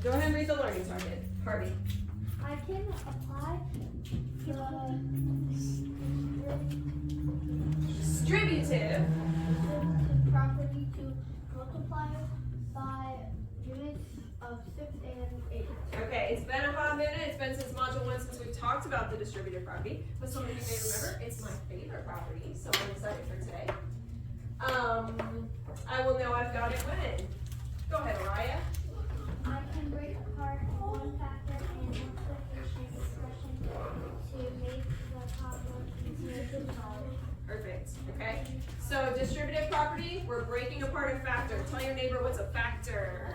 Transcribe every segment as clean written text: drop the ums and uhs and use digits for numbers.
Go ahead and read the learning target. Harvey. I can apply the Distributive property to multiply by units of 6 and 8. Okay, it's been a hot minute. It's been since module 1 since we've talked about the distributive property. But some of you may remember, it's my favorite property, so I'm excited for today. I will know I've got it when. Go ahead, Araya. I can break apart one factor and multiplication expression to make the problem easier to solve. Perfect. Okay. So distributive property, we're breaking apart a factor. Tell your neighbor what's a factor.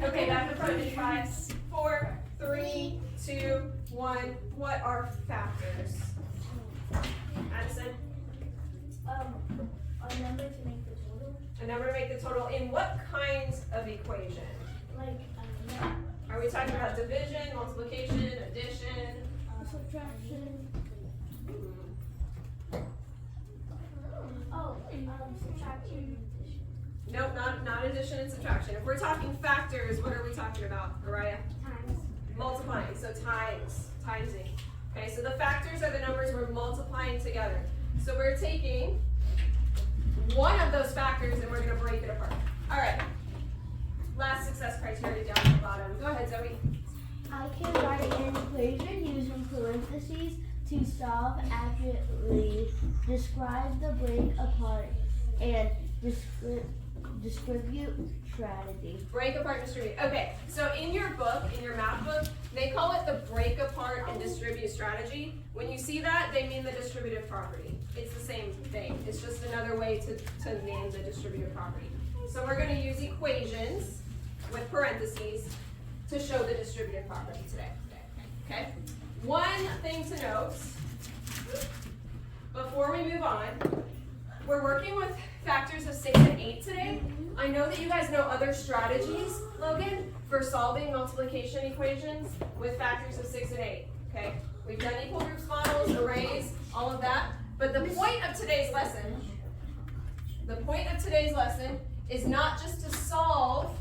Okay, back in front of 5, 4, 3, 2, 1. What are factors? Addison? A number to make the total. A number to make the total in what kind of equation? Like Are we talking about division, multiplication, addition? subtraction. Oh, subtraction. Nope, not addition and subtraction. If we're talking factors, what are we talking about, Araya? Times. Multiplying, so timesing. Okay, so the factors are the numbers we're multiplying together. So we're taking one of those factors and we're going to break it apart. All right, last success criteria down at the bottom. Go ahead, Zoe. I can write an equation using parentheses to solve accurately, describe the break apart, and distribute strategy. Break apart, distribute. Okay, so in your book, in your math book, they call it the break apart and distribute strategy. When you see that, they mean the distributive property. It's the same thing. It's just another way to name the distributive property. So we're going to use equations with parentheses to show the distributive property today. Okay? One thing to note before we move on, we're working with factors of 6 and 8 today. I know that you guys know other strategies, Logan, for solving multiplication equations with factors of 6 and 8. Okay? We've done equal groups models, arrays, all of that. But the point of today's lesson is not just to solve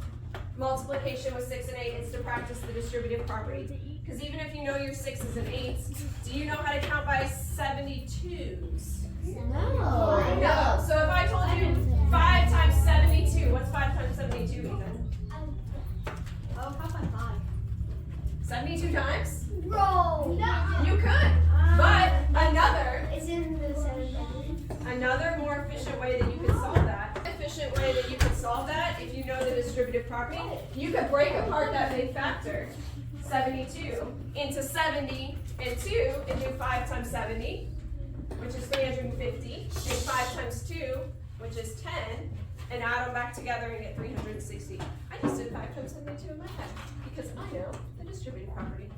multiplication with 6 and 8, it's to practice the distributive property. Because even if you know your 6s and 8s, do you know how to count by 72s? No. No. So if I told you 5 times 72, what's 5 times 72, Ethan? Oh, count by 5. 72 times? Bro! No! You could. But another It's in the 7. more efficient way that you could solve that. Efficient way that you could solve that, if you know the distributive property, you could break apart that big factor, 72, into 70 and 2 and do 5 times 70, which is 350, and 5 times 2, which is 10, and add them back together and get 360. I just did 5 times 72 in my head because I know the distributive property.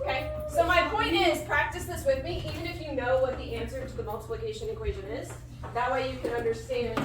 Okay, so my point is, practice this with me, even if you know what the answer to the multiplication equation is. That way you can understand